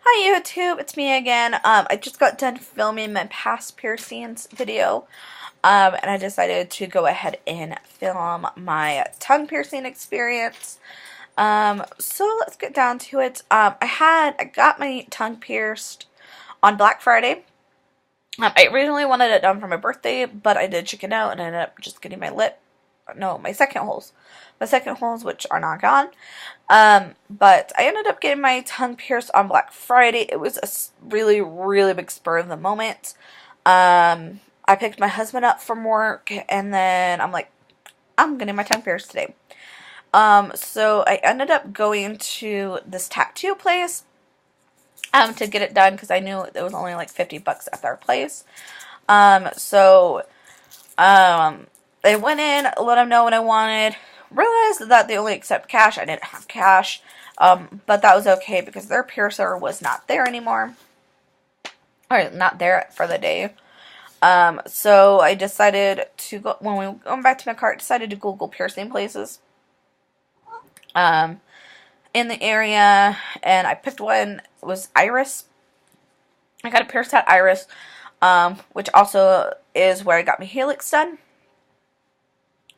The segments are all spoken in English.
Hi YouTube, it's me again. I just got done filming my past piercings video, and I decided to go ahead and film my tongue piercing experience. So let's get down to it. I got my tongue pierced on Black Friday. I originally wanted it done for my birthday, but I did chicken out and I ended up just getting my second holes. My second holes, which are not gone. But I ended up getting my tongue pierced on Black Friday. It was a really, really big spur of the moment. I picked my husband up from work, and then I'm like, I'm getting my tongue pierced today. So I ended up going to this tattoo place, to get it done, because I knew it was only like $50 at their place. I went in, let them know what I wanted, realized that they only accept cash. I didn't have cash, but that was okay because their piercer was not there anymore, or not there for the day. So I decided to go, when we went back to my car, I decided to Google piercing places in the area, and I picked one. It was Iris. I got a pierced at Iris, which also is where I got my helix done.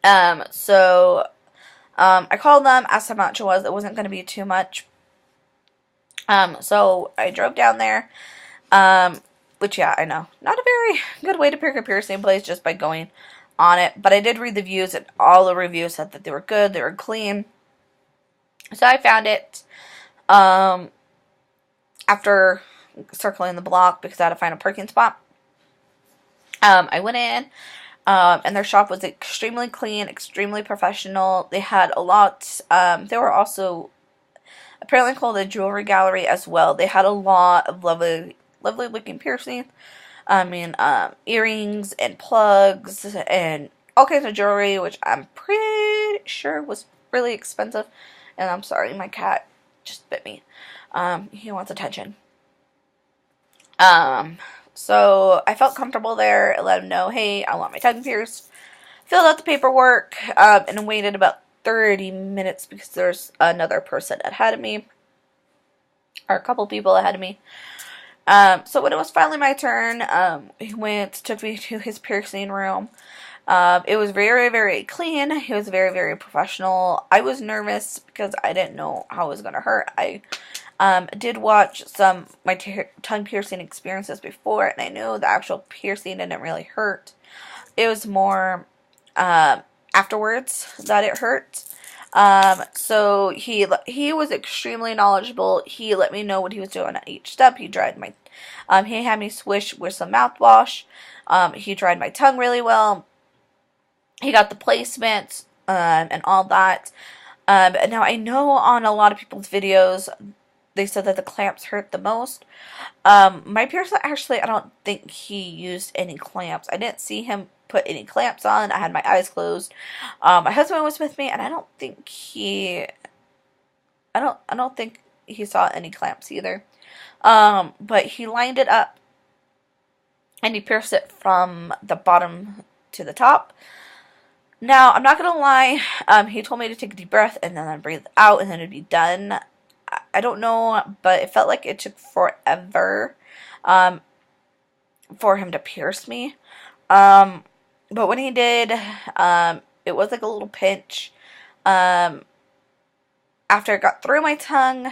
I called them, asked how much it was. It wasn't going to be too much. So I drove down there, which, yeah, I know, not a very good way to pick a piercing place just by going on it, but I did read the reviews, and all the reviews said that they were good, they were clean. So I found it, after circling the block because I had to find a parking spot. I went in, and their shop was extremely clean, extremely professional. They had a lot, they were also apparently called a jewelry gallery as well. They had a lot of lovely looking piercings. I mean, earrings and plugs and all kinds of jewelry, which I'm pretty sure was really expensive. And I'm sorry, my cat just bit me. He wants attention. So I felt comfortable there. I let him know, hey, I want my tongue pierced. Filled out the paperwork, and waited about 30 minutes because there's another person ahead of me, or a couple people ahead of me. So when it was finally my turn, he took me to his piercing room. It was very, very clean. He was very, very professional. I was nervous because I didn't know how it was going to hurt. I did watch my tongue piercing experiences before, and I knew the actual piercing didn't really hurt. It was more afterwards that it hurt. So he was extremely knowledgeable. He let me know what he was doing at each step. He dried my, he had me swish with some mouthwash. He dried my tongue really well. He got the placement, and all that. Now I know on a lot of people's videos, they said that the clamps hurt the most. My piercer, actually, I don't think he used any clamps. I didn't see him put any clamps on. I had my eyes closed. My husband was with me, and I don't think he saw any clamps either. But he lined it up, and he pierced it from the bottom to the top. Now, I'm not gonna lie, he told me to take a deep breath and then breathe out and then it'd be done. I don't know, but it felt like it took forever, for him to pierce me. But when he did, it was like a little pinch. After it got through my tongue,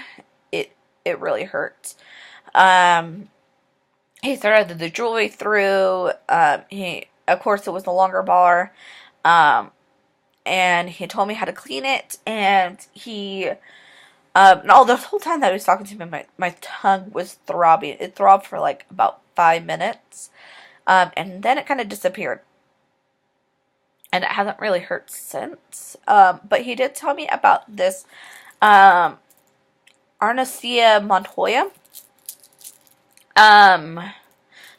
it really hurt. He threaded the jewelry through. Of course, it was the longer bar. And he told me how to clean it, and the whole time that he was talking to me, my tongue was throbbing. It throbbed for like about 5 minutes, and then it kind of disappeared, and it hasn't really hurt since. But he did tell me about this, Arnica Montoya.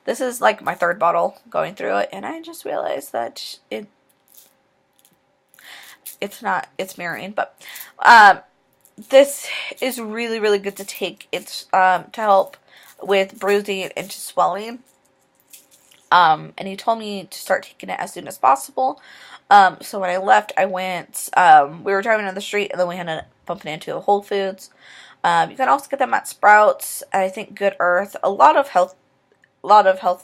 This is like my third bottle going through it, and I just realized that it's mirroring, but this is really, really good to take. It's to help with bruising and to swelling. And he told me to start taking it as soon as possible. So when I left, I went, we were driving down the street, and then we ended up bumping into a Whole Foods. You can also get them at Sprouts. I think Good Earth. A lot of health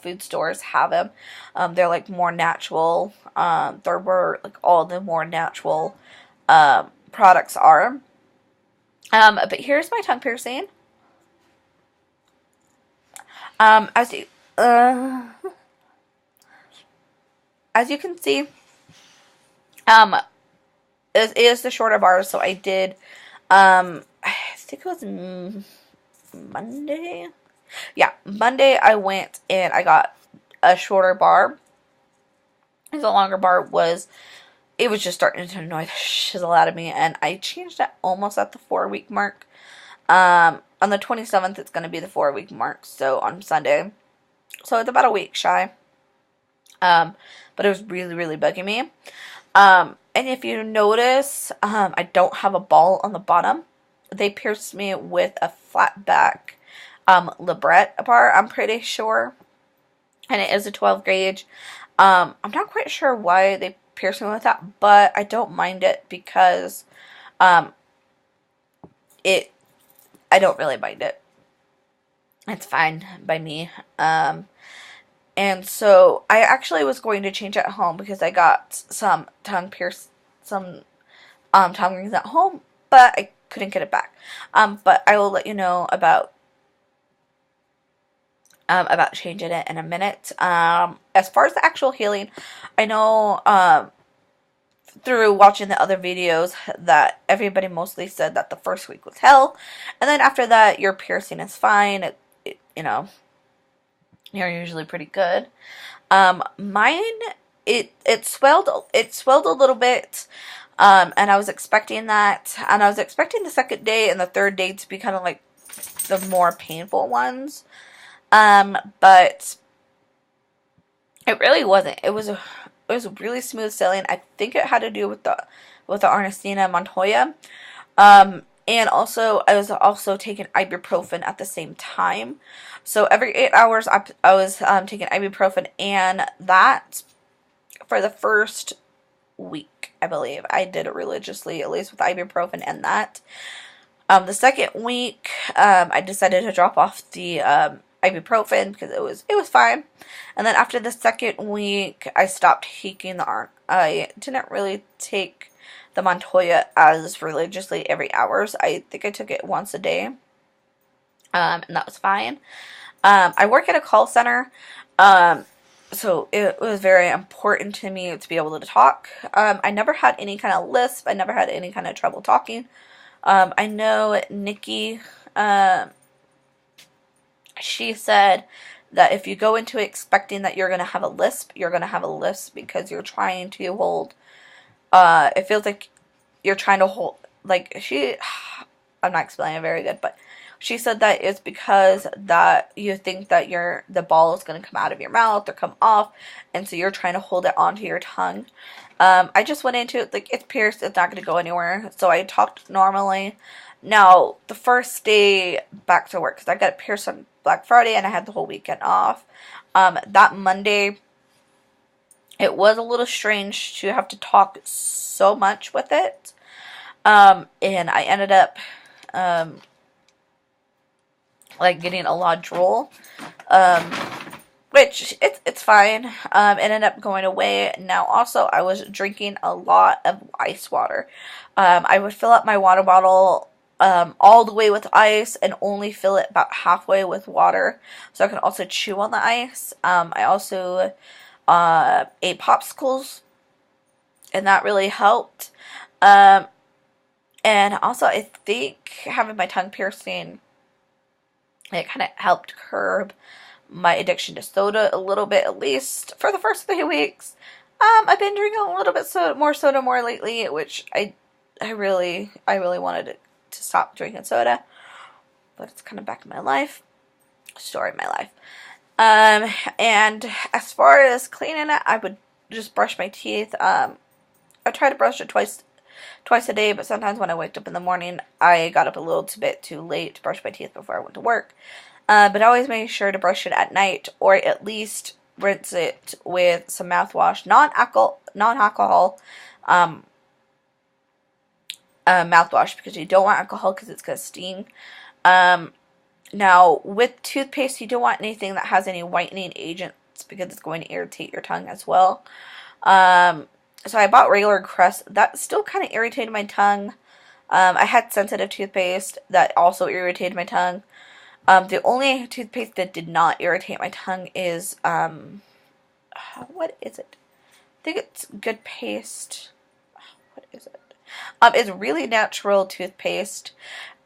food stores have them. They're like more natural. They're where like all the more natural products are. But here's my tongue piercing. Um, as you uh, as you can see, um, it is the shorter bar. So I did. I think it was Monday. Yeah, Monday I went and I got a shorter bar. The longer bar it was just starting to annoy the shizzle out of me, and I changed it almost at the 4 week mark. On the 27th, it's going to be the 4 week mark, so on Sunday. So it's about a week shy. But it was really, really bugging me. And if you notice, I don't have a ball on the bottom. They pierced me with a flat back Librette bar, I'm pretty sure. And it is a 12 gauge. I'm not quite sure why they pierced me with that, but I don't mind it because um, I don't really mind it. It's fine by me. And so I actually was going to change it at home because I got some tongue rings at home, but I couldn't get it back. But I will let you know about changing it in a minute. As far as the actual healing, I know through watching the other videos that everybody mostly said that the first week was hell, and then after that your piercing is fine. You're usually pretty good. Mine, it swelled a little bit, and I was expecting that, and I was expecting the second day and the third day to be kind of like the more painful ones. But it really wasn't. It was really smooth sailing. I think it had to do with the Arnestina Montoya. And also I was also taking ibuprofen at the same time. So every 8 hours I was taking ibuprofen, and that for the first week, I believe. I did it religiously, at least with ibuprofen and that. The second week, I decided to drop off the ibuprofen because it was fine. And then after the second week, I stopped taking I didn't really take the Montoya as religiously every hours. I think I took it once a day. And that was fine. I work at a call center. So it was very important to me to be able to talk. I never had any kind of lisp. I never had any kind of trouble talking. I know Nikki, she said that if you go into it expecting that you're going to have a lisp, you're going to have a lisp because you're trying to hold, it feels like you're trying to hold, like I'm not explaining it very good, but she said that it's because that you think that the ball is going to come out of your mouth or come off, and so you're trying to hold it onto your tongue. I just went into it like, it's pierced, it's not going to go anywhere, so I talked normally. Now, the first day back to work, because I got it pierced on Black Friday and I had the whole weekend off, that Monday, it was a little strange to have to talk so much with it, and I ended up like getting a lot of drool, which it's fine. It ended up going away. Now also I was drinking a lot of ice water. I would fill up my water bottle all the way with ice and only fill it about halfway with water, so I can also chew on the ice. I also ate popsicles, and that really helped. And also I think having my tongue piercing, it kind of helped curb my addiction to soda a little bit, at least for the first 3 weeks. I've been drinking a little bit more soda more lately, which I really wanted to stop drinking soda, but it's kind of back in my life. Story of my life. And as far as cleaning it, I would just brush my teeth. I try to brush it twice a day, but sometimes when I waked up in the morning, I got up a little bit too late to brush my teeth before I went to work. But I always make sure to brush it at night, or at least rinse it with some mouthwash, non-alcohol, mouthwash because you don't want alcohol because it's going to sting. Now, with toothpaste, you don't want anything that has any whitening agents because it's going to irritate your tongue as well. So I bought regular Crest. That still kind of irritated my tongue. I had sensitive toothpaste that also irritated my tongue. The only toothpaste that did not irritate my tongue is, what is it? I think it's Good Paste. What is it? It's Really Natural toothpaste.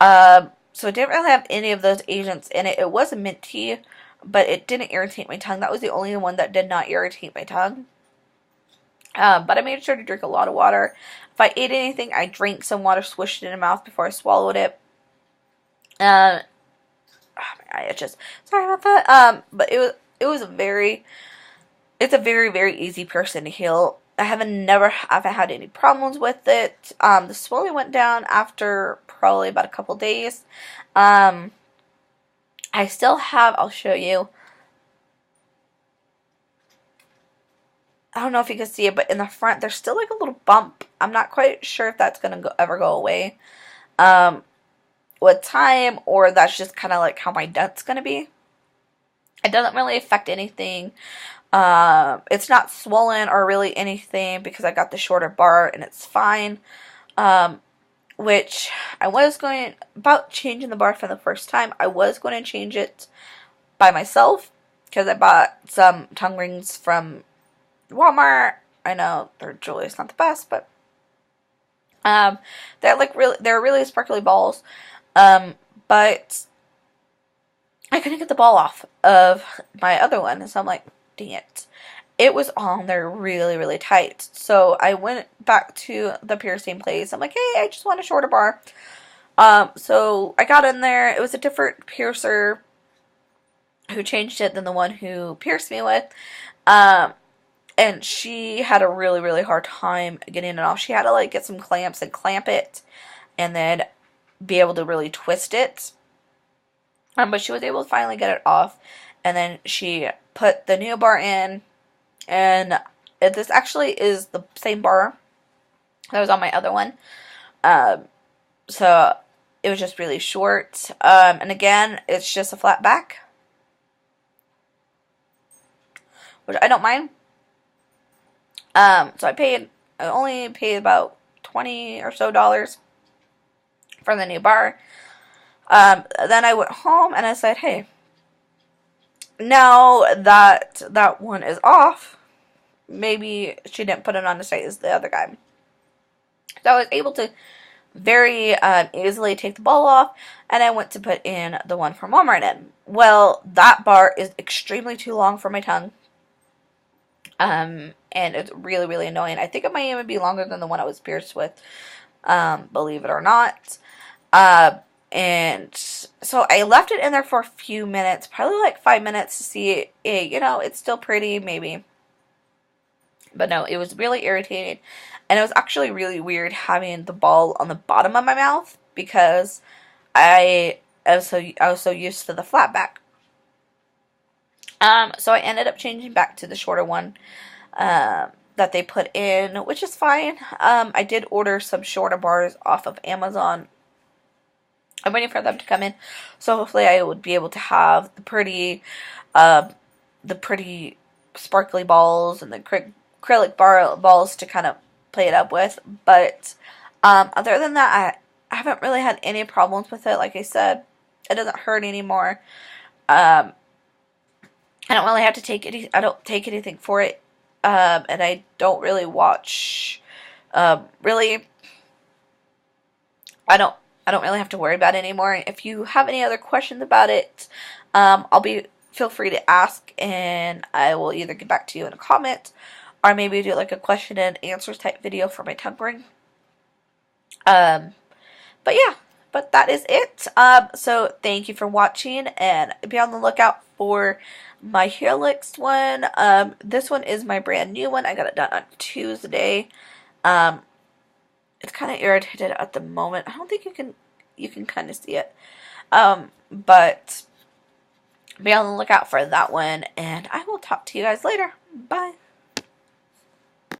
So it didn't really have any of those agents in it. It was a mint tea, but it didn't irritate my tongue. That was the only one that did not irritate my tongue. But I made sure to drink a lot of water. If I ate anything, I drank some water, swished it in my mouth before I swallowed it. Oh my God, sorry about that. But it's a very, very easy person to heal. I haven't had any problems with it. The swelling went down after probably about a couple days. I still have, I'll show you. I don't know if you can see it, but in the front, there's still like a little bump. I'm not quite sure if that's going to ever go away with time, or that's just kind of like how my dent's going to be. It doesn't really affect anything. It's not swollen or really anything because I got the shorter bar and it's fine. Which I was going, about changing the bar for the first time, I was going to change it by myself because I bought some tongue rings from Walmart. I know their jewelry's not the best, but they're really sparkly balls. But I couldn't get the ball off of my other one, so I'm like, dang it. It was on there really, really tight. So I went back to the piercing place. I'm like, hey, I just want a shorter bar. So I got in there. It was a different piercer who changed it than the one who pierced me with. And she had a really, really hard time getting it off. She had to like get some clamps and clamp it and then be able to really twist it. But she was able to finally get it off. And then she put the new bar in. And this actually is the same bar that was on my other one. So it was just really short. And again, it's just a flat back, which I don't mind. So I only paid about $20 or so for the new bar. Then I went home and I said, hey, now that that one is off, maybe she didn't put it on the site as the other guy. So I was able to very easily take the ball off, and I went to put in the one from Walmart in. Well, that bar is extremely too long for my tongue. And it's really, really annoying. I think it might even be longer than the one I was pierced with, believe it or not. And so I left it in there for a few minutes, probably like 5 minutes to see it, it's still pretty, maybe. But no, it was really irritating. And it was actually really weird having the ball on the bottom of my mouth because I was so used to the flat back. So I ended up changing back to the shorter one that they put in, which is fine. I did order some shorter bars off of Amazon. I'm waiting for them to come in, so hopefully I would be able to have the pretty sparkly balls and the acrylic balls to kind of play it up with. But other than that, I haven't really had any problems with it. Like I said, it doesn't hurt anymore. I don't really have to take any. I don't take anything for it, and I don't really watch. Really, I don't really have to worry about it anymore. If you have any other questions about it, feel free to ask, and I will either get back to you in a comment, or maybe do like a question and answers type video for my tongue ring. But yeah, but that is it. So thank you for watching, and be on the lookout for my Helix one. This one is my brand new one. I got it done on Tuesday. It's kind of irritated at the moment. I don't think you can kind of see it. But be on the lookout for that one, and I will talk to you guys later. Bye.